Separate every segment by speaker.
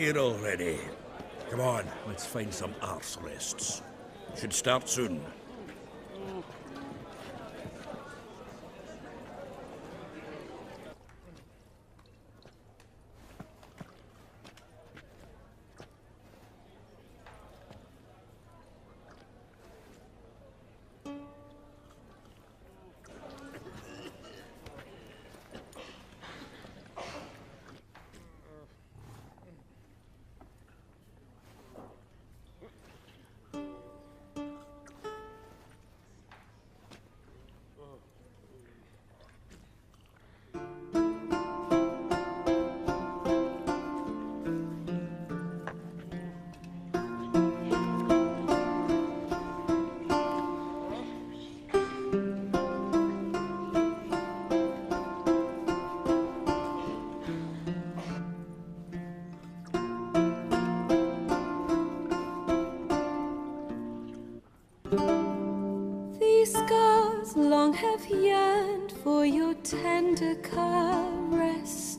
Speaker 1: here already. Come on, let's find some arse rests. Should start soon.
Speaker 2: These scars long have yearned for your tender caress,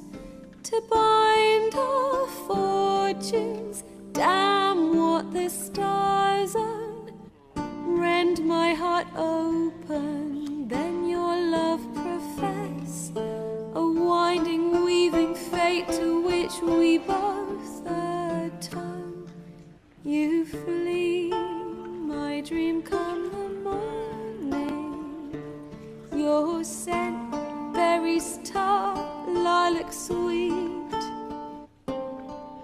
Speaker 2: to bind our fortunes. Damn what the stars own. Rend my heart open, then your love profess, a winding, weaving fate to which we both atone. You flee, my dream come the morning. Your scent, berries tart, lilac sweet.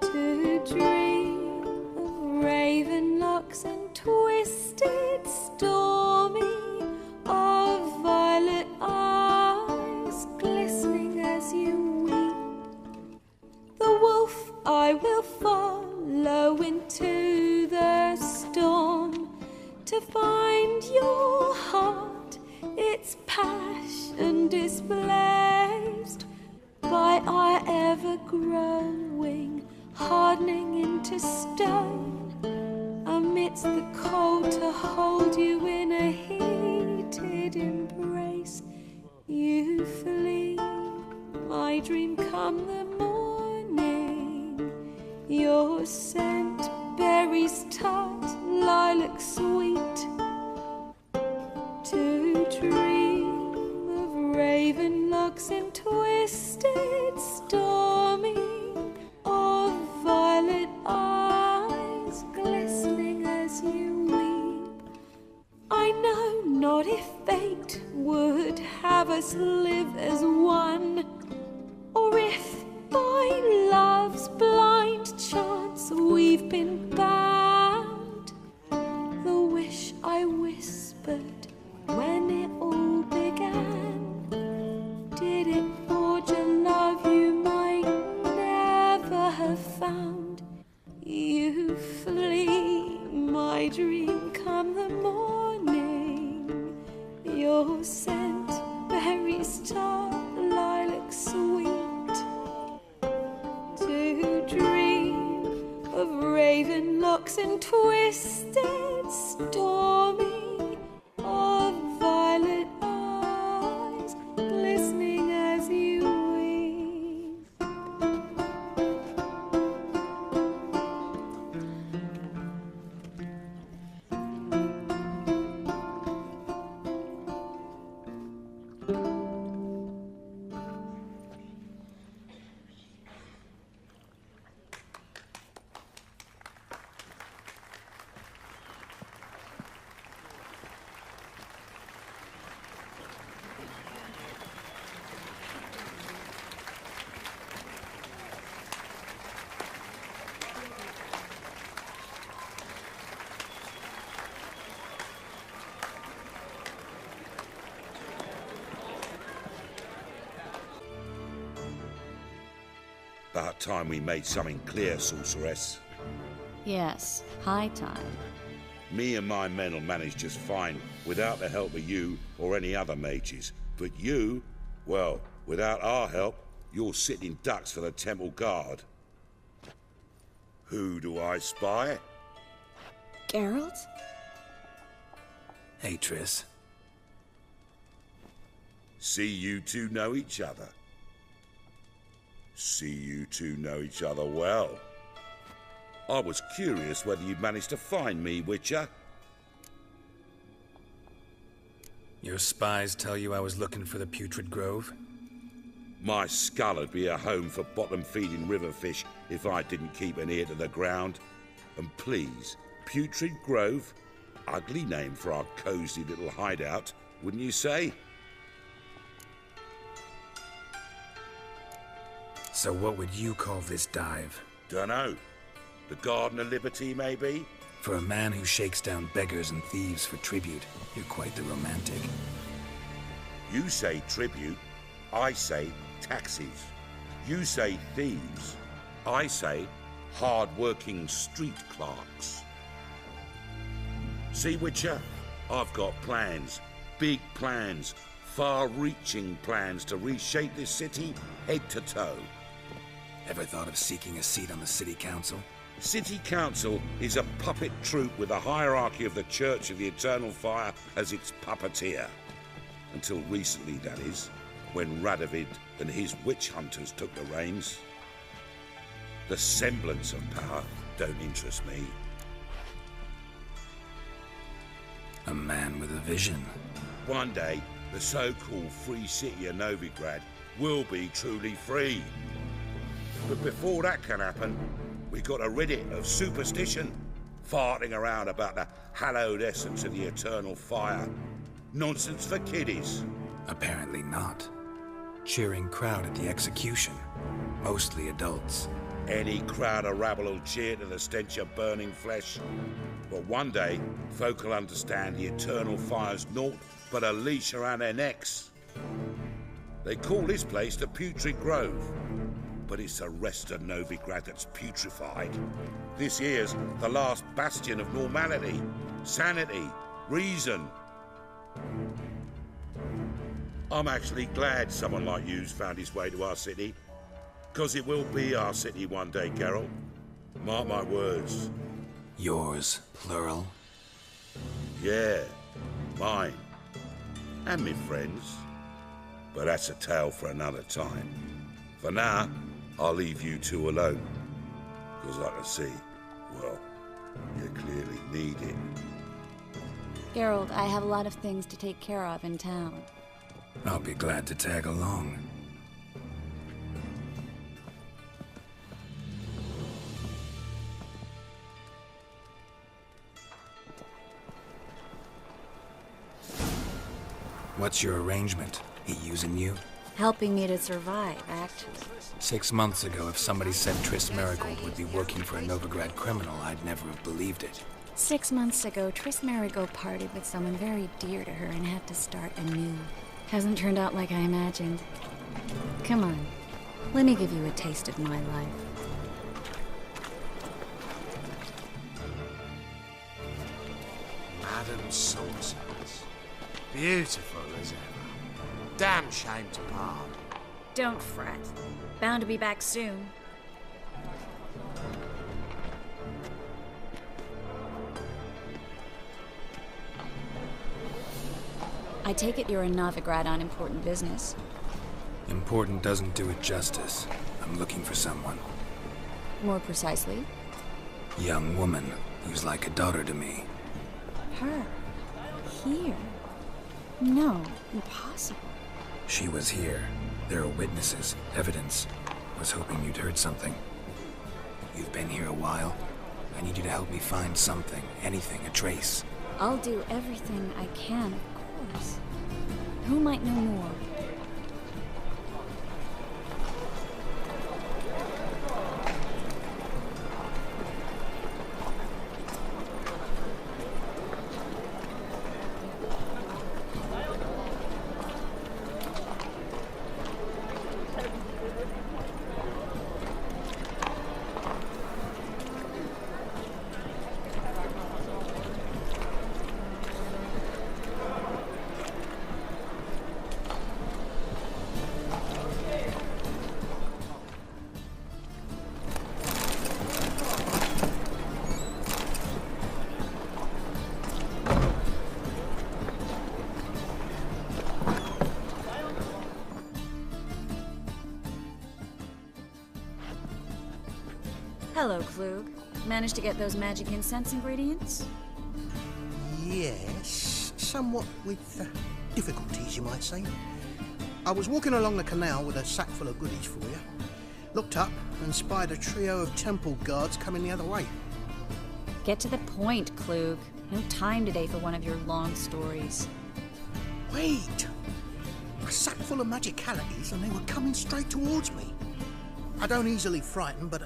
Speaker 2: To dream of raven locks and twisted, stormy, of violet eyes glistening as you weep. The wolf I will follow into the storm, to find your heart, its passion displaced by our ever-growing, hardening into stone, amidst the cold to hold you in a heated embrace. You flee, my dream come the morning. Your scent, berries tart, lilac sweet. To dream of raven locks and twisted, stormy, of violet eyes glistening as you weep. I know not if fate would have us live as one, or if by love's blind chance we've been bound. The wish I whispered when it all began, did it forge a love you might never have found? You flee, my dream come the morning. Your scent, berries tart, lilac sweet. To dream of raven locks and twisted, stormy, of violet eyes glistening as you weep.
Speaker 1: About time we made something clear, sorceress.
Speaker 3: Yes, high time.
Speaker 1: Me and my men will manage just fine without the help of you or any other mages. But you, well, without our help, you're sitting ducks for the temple guard. Who do I spy?
Speaker 3: Geralt?
Speaker 4: Hey, Triss.
Speaker 1: See you two know each other. See you two know each other well. I was curious whether you'd managed to find me, Witcher.
Speaker 4: Your spies tell you I was looking for the Putrid Grove?
Speaker 1: My skull would be a home for bottom-feeding river fish if I didn't keep an ear to the ground. And please, Putrid Grove? Ugly name for our cosy little hideout, wouldn't you say?
Speaker 4: So what would you call this dive?
Speaker 1: Dunno. The Garden of Liberty, maybe?
Speaker 4: For a man who shakes down beggars and thieves for tribute, you're quite the romantic.
Speaker 1: You say tribute, I say taxes. You say thieves, I say hard-working street clerks. See, Witcher, I've got plans, big plans, far-reaching plans to reshape this city head to toe.
Speaker 4: Ever thought of seeking a seat on the city council?
Speaker 1: City Council is a puppet troupe with a hierarchy of the Church of the Eternal Fire as its puppeteer. Until recently, that is, when Radovid and his witch hunters took the reins. The semblance of power don't interest me.
Speaker 4: A man with a vision.
Speaker 1: One day, the so-called free city of Novigrad will be truly free. But before that can happen, we got to rid it of superstition, farting around about the hallowed essence of the eternal fire. Nonsense for kiddies.
Speaker 4: Apparently not. Cheering crowd at the execution. Mostly adults.
Speaker 1: Any crowd of rabble will cheer to the stench of burning flesh. But one day, folk will understand the eternal fire's naught but a leash around their necks. They call this place the Putrid Grove, but it's the rest of Novigrad that's putrefied. This here's the last bastion of normality, sanity, reason. I'm actually glad someone like you's found his way to our city, because it will be our city one day, Geralt. Mark my words.
Speaker 4: Yours, plural?
Speaker 1: Yeah, mine. And me friends. But that's a tale for another time. For now, I'll leave you two alone. Because I can see, well, you clearly need it.
Speaker 3: Geralt, I have a lot of things to take care of in town.
Speaker 4: I'll be glad to tag along. What's your arrangement? He using you?
Speaker 3: Helping me to survive, actually.
Speaker 4: 6 months ago, if somebody said Triss Merigold would be working for a Novigrad criminal, I'd never have believed it.
Speaker 3: 6 months ago, Triss Merigold parted with someone very dear to her and had to start anew. Hasn't turned out like I imagined. Come on, let me give you a taste of my life.
Speaker 5: Madam Sauce. Beautiful as ever. Damn shame to part.
Speaker 3: Don't fret. Bound to be back soon. I take it you're in Novigrad on important business.
Speaker 4: Important doesn't do it justice. I'm looking for someone.
Speaker 3: More precisely?
Speaker 4: Young woman who's like a daughter to me.
Speaker 3: Her. Here. No, impossible.
Speaker 4: She was here. There are witnesses, evidence. Was hoping you'd heard something. You've been here a while. I need you to help me find something, anything, a trace.
Speaker 3: I'll do everything I can, of course. Who might know more? Hello, Klug. Managed to get those magic incense ingredients?
Speaker 6: Yes, somewhat with difficulties, you might say. I was walking along the canal with a sack full of goodies for you. Looked up and spied a trio of temple guards coming the other way.
Speaker 3: Get to the point, Klug. No time today for one of your long stories.
Speaker 6: Wait! A sack full of magicalities and they were coming straight towards me. I don't easily frighten, but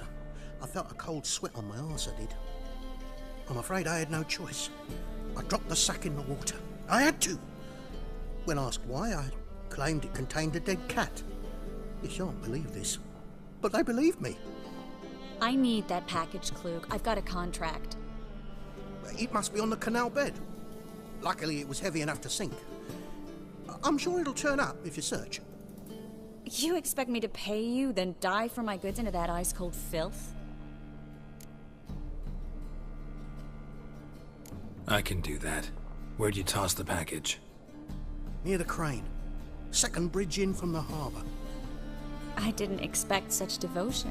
Speaker 6: I felt a cold sweat on my arse, I did. I'm afraid I had no choice. I dropped the sack in the water. I had to. When asked why, I claimed it contained a dead cat. You shan't believe this, but they believed me.
Speaker 3: I need that package, Klug. I've got a contract.
Speaker 6: It must be on the canal bed. Luckily, it was heavy enough to sink. I'm sure it'll turn up if you search.
Speaker 3: You expect me to pay you, then dive for my goods into that ice-cold filth?
Speaker 4: I can do that. Where'd you toss the package?
Speaker 6: Near the crane. Second bridge in from the harbour.
Speaker 3: I didn't expect such devotion.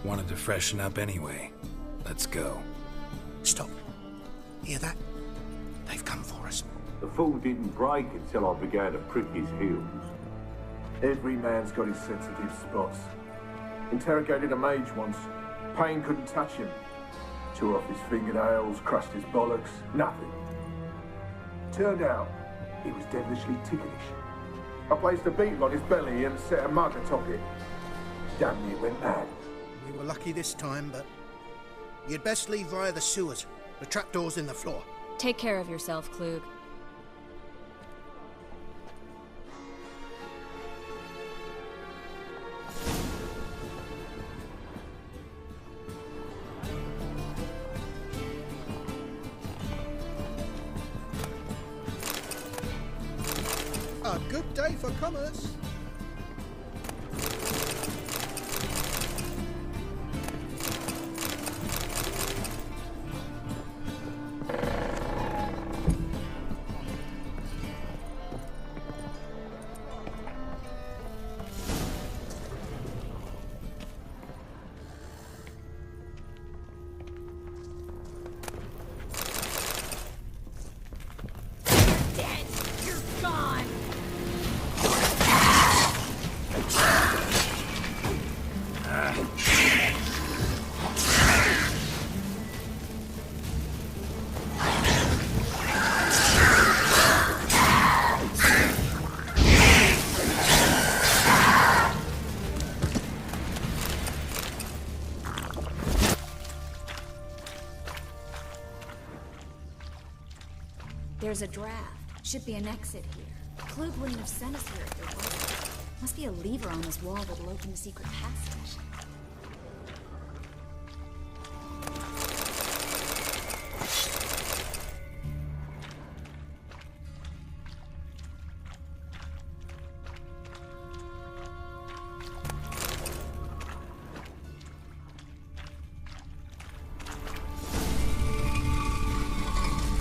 Speaker 4: Wanted to freshen up anyway. Let's go.
Speaker 6: Stop. Hear that? They've come for us.
Speaker 7: The fall didn't break until I began to prick his heels.
Speaker 8: Every man's got his sensitive spots. Interrogated a mage once. Pain couldn't touch him. Tore off his fingernails, crushed his bollocks, nothing. Turned out, he was devilishly ticklish. I placed a beetle on his belly and set a mug atop it. Damn near went mad.
Speaker 6: We were lucky this time, but you'd best leave via the sewers. The trapdoor's in the floor.
Speaker 3: Take care of yourself, Klug.
Speaker 6: A good day for commerce.
Speaker 3: There's a draft. Should be an exit here. Klug wouldn't have sent us here if there wasn't. Must be a lever on this wall that'll open the secret passage.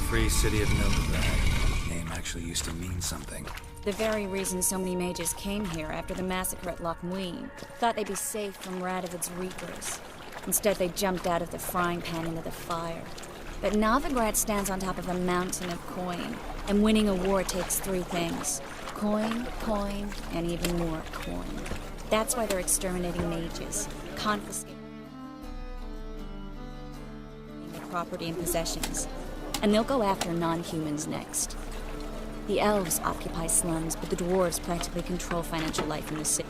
Speaker 4: Free City of Novigrad. Name actually used to mean something.
Speaker 3: The very reason so many mages came here after the massacre at Loch Muin. Thought they'd be safe from Radovid's reapers. Instead, they jumped out of the frying pan into the fire. But Novigrad stands on top of a mountain of coin, and winning a war takes three things. Coin, coin, and even more coin. That's why they're exterminating mages, confiscating their property and possessions. And they'll go after non-humans next. The elves occupy slums, but the dwarves practically control financial life in the city.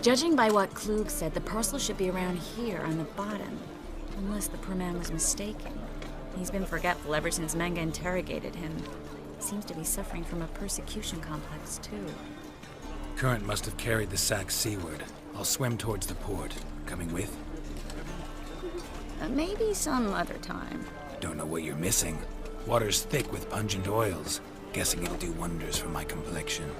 Speaker 3: Judging by what Klug said, the parcel should be around here on the bottom. Unless the poor man was mistaken. He's been forgetful ever since Manga interrogated him. Seems to be suffering from a persecution complex, too.
Speaker 4: Current must have carried the sack seaward. I'll swim towards the port. Coming with?
Speaker 3: Maybe some other time.
Speaker 4: Don't know what you're missing. Water's thick with pungent oils. Guessing it'll do wonders for my complexion.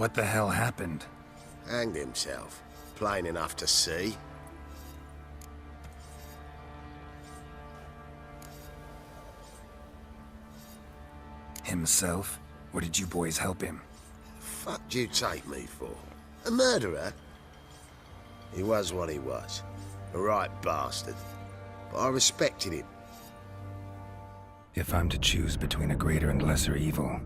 Speaker 4: What the hell happened?
Speaker 9: Hanged himself. Plain enough to see.
Speaker 4: Himself? Or did you boys help him?
Speaker 9: Fuck do you take me for? A murderer? He was what he was. A right bastard. But I respected him.
Speaker 4: If I'm to choose between a greater and lesser evil,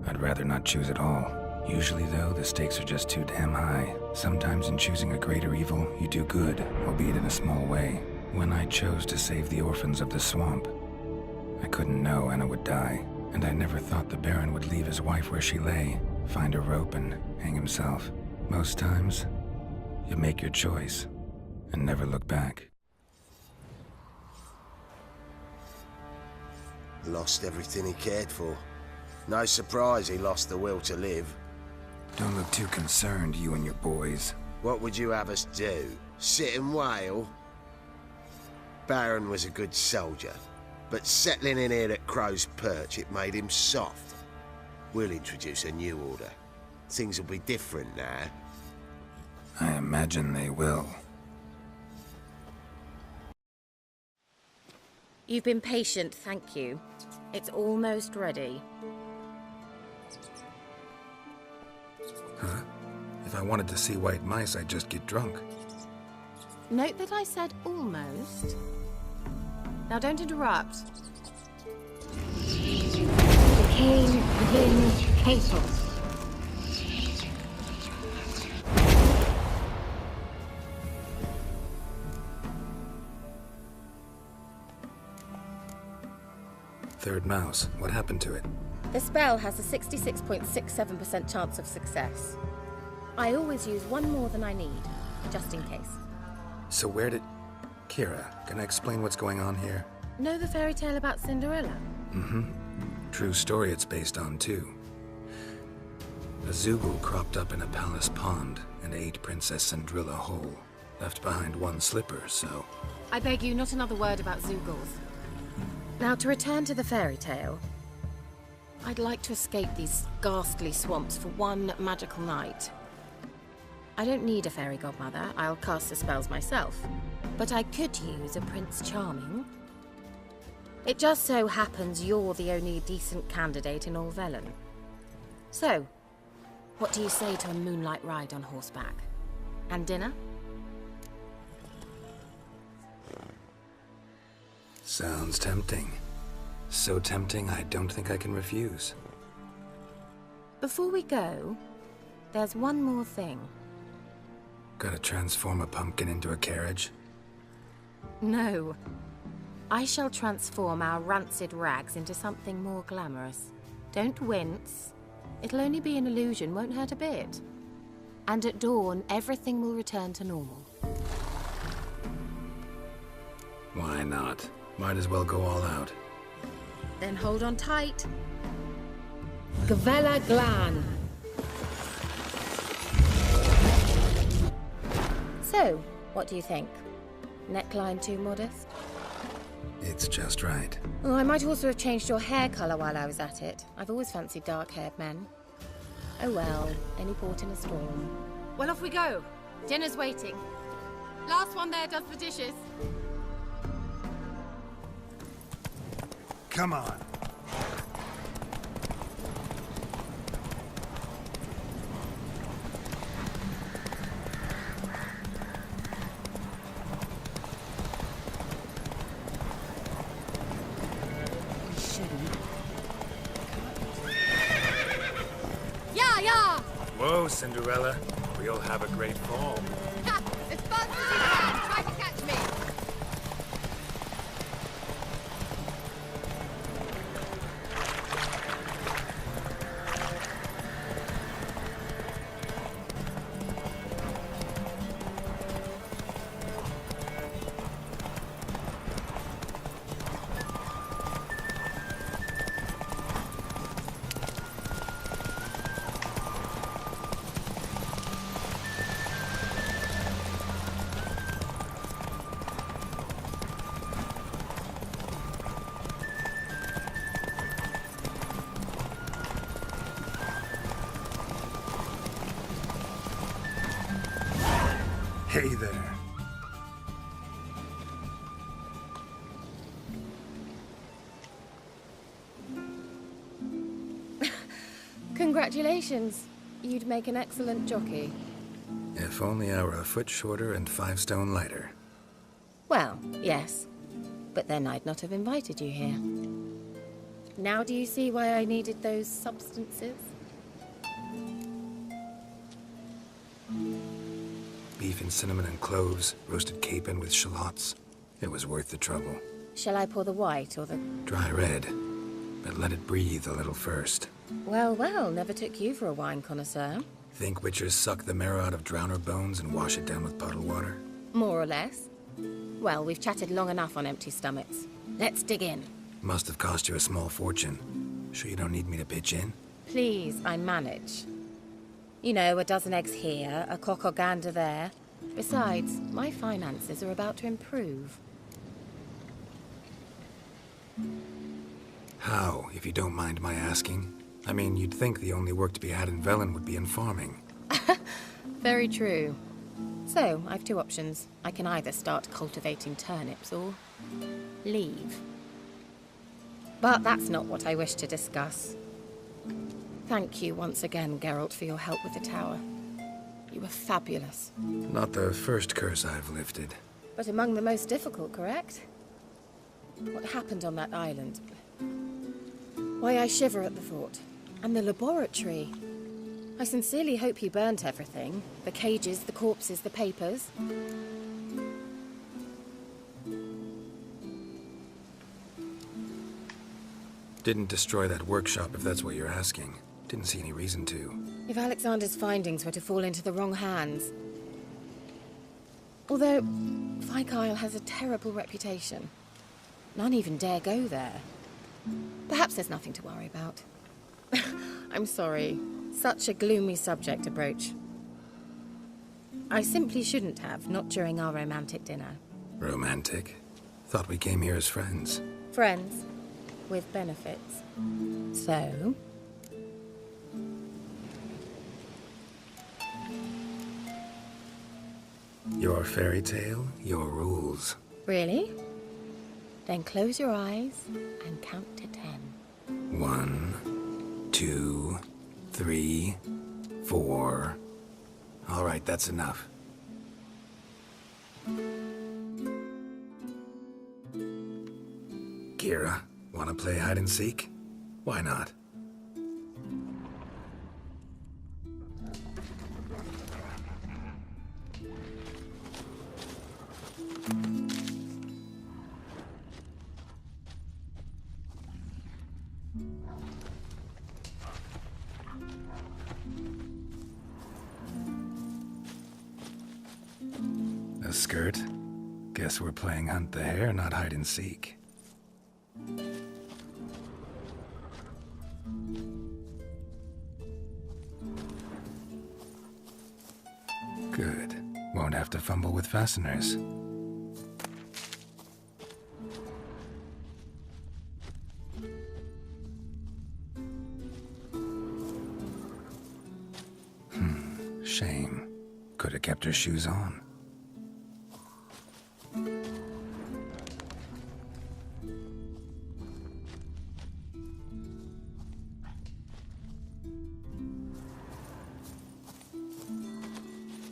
Speaker 4: I'd rather not choose at all. Usually, though, the stakes are just too damn high. Sometimes in choosing a greater evil, you do good, albeit in a small way. When I chose to save the orphans of the swamp, I couldn't know Anna would die, and I never thought the Baron would leave his wife where she lay, find a rope and hang himself. Most times, you make your choice and never look back.
Speaker 9: Lost everything he cared for. No surprise he lost the will to live.
Speaker 4: Don't look too concerned, you and your boys.
Speaker 9: What would you have us do? Sit and wail? Baron was a good soldier, but settling in here at Crow's Perch, it made him soft. We'll introduce a new order. Things will be different now.
Speaker 4: I imagine they will.
Speaker 10: You've been patient, thank you. It's almost ready.
Speaker 4: Huh? If I wanted to see white mice, I'd just get drunk.
Speaker 10: Note that I said almost. Now don't interrupt.
Speaker 11: Decaying within Casos.
Speaker 4: Third mouse. What happened to it?
Speaker 10: The spell has a 66.67% chance of success. I always use one more than I need, just in case.
Speaker 4: So where did... Kira, can I explain what's going on here?
Speaker 10: Know the fairy tale about Cinderella?
Speaker 4: Mm-hmm. True story it's based on, too. A Zoogle cropped up in a palace pond and ate Princess Cinderella whole. Left behind one slipper, so...
Speaker 10: I beg you, not another word about Zoogles. Now, to return to the fairy tale, I'd like to escape these ghastly swamps for one magical night. I don't need a fairy godmother, I'll cast the spells myself. But I could use a Prince Charming. It just so happens you're the only decent candidate in all Velen. So, what do you say to a moonlight ride on horseback? And dinner?
Speaker 4: Sounds tempting. So tempting, I don't think I can refuse.
Speaker 10: Before we go, there's one more thing.
Speaker 4: Gotta transform a pumpkin into a carriage?
Speaker 10: No. I shall transform our rancid rags into something more glamorous. Don't wince. It'll only be an illusion, won't hurt a bit. And at dawn, everything will return to normal.
Speaker 4: Why not? Might as well go all out.
Speaker 10: Then hold on tight.
Speaker 11: Gavella Glan.
Speaker 10: So, what do you think? Neckline too modest?
Speaker 4: It's just right.
Speaker 10: Oh, I might also have changed your hair colour while I was at it. I've always fancied dark-haired men. Oh well, any port in a storm. Well, off we go. Dinner's waiting. Last one there does the dishes.
Speaker 4: Come on.
Speaker 10: Yeah!
Speaker 4: Whoa, Cinderella. We'll have a great fall.
Speaker 10: Ha! As fast as you can! Try to catch me!
Speaker 4: Hey there.
Speaker 10: Congratulations. You'd make an excellent jockey.
Speaker 4: If only I were a foot shorter and 5 stone lighter.
Speaker 10: Well, yes. But then I'd not have invited you here. Now do you see why I needed those substances?
Speaker 4: Beef and cinnamon and cloves, roasted capon with shallots. It was worth the trouble.
Speaker 10: Shall I pour the white or the...
Speaker 4: Dry red, but let it breathe a little first.
Speaker 10: Well, well, never took you for a wine connoisseur.
Speaker 4: Think witchers suck the marrow out of drowner bones and wash it down with puddle water?
Speaker 10: More or less. Well, we've chatted long enough on empty stomachs. Let's dig in.
Speaker 4: Must have cost you a small fortune. Sure you don't need me to pitch in?
Speaker 10: Please, I manage. You know, a dozen eggs here, a cock or gander there. Besides, my finances are about to improve.
Speaker 4: How, if you don't mind my asking? I mean, you'd think the only work to be had in Velen would be in farming.
Speaker 10: Very true. So, I've 2 options. I can either start cultivating turnips or leave. But that's not what I wish to discuss. Thank you once again, Geralt, for your help with the tower. You were fabulous.
Speaker 4: Not the first curse I've lifted.
Speaker 10: But among the most difficult, correct? What happened on that island? Why I shiver at the thought. And the laboratory. I sincerely hope you burnt everything. The cages, the corpses, the papers.
Speaker 4: Didn't destroy that workshop, if that's what you're asking. Didn't see any reason to.
Speaker 10: If Alexander's findings were to fall into the wrong hands... Although, Vikyle has a terrible reputation. None even dare go there. Perhaps there's nothing to worry about. I'm sorry. Such a gloomy subject to broach. I simply shouldn't have, not during our romantic dinner.
Speaker 4: Romantic? Thought we came here as friends.
Speaker 10: Friends. With benefits. So...
Speaker 4: Your fairy tale, your rules.
Speaker 10: Really? Then close your eyes and count to 10.
Speaker 4: 1, 2, 3, 4. All right, that's enough. Kira, wanna play hide and seek? Why not? A skirt? Guess we're playing hunt the hare, not hide and seek. Good. Won't have to fumble with fasteners. Shame. Could have kept her shoes on.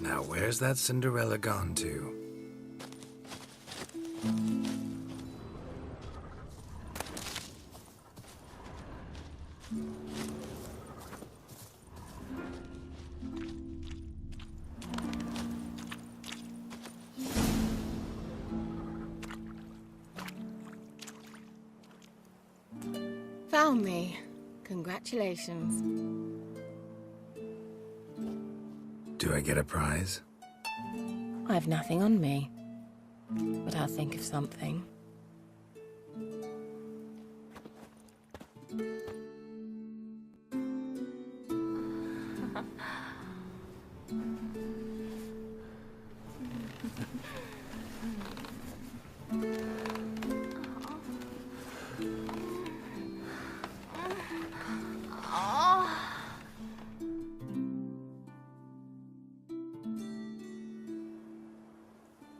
Speaker 4: Now where's that Cinderella gone to?
Speaker 10: Found me. Congratulations.
Speaker 4: Do I get a prize?
Speaker 10: I've nothing on me. But I'll think of something.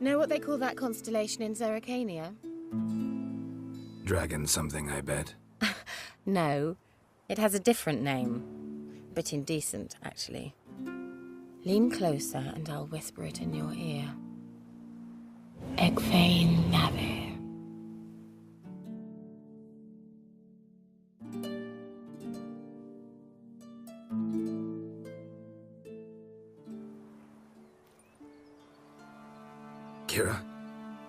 Speaker 10: Know what they call that constellation in Zerrikania?
Speaker 4: Dragon something, I bet.
Speaker 10: No, it has a different name. Bit indecent, actually. Lean closer and I'll whisper it in your ear. Egfain Nave.
Speaker 4: Kira?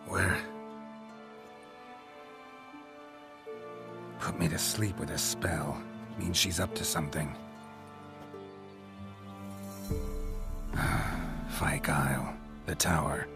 Speaker 4: Where? Put me to sleep with a spell. Means she's up to something. Fyke Isle. The tower.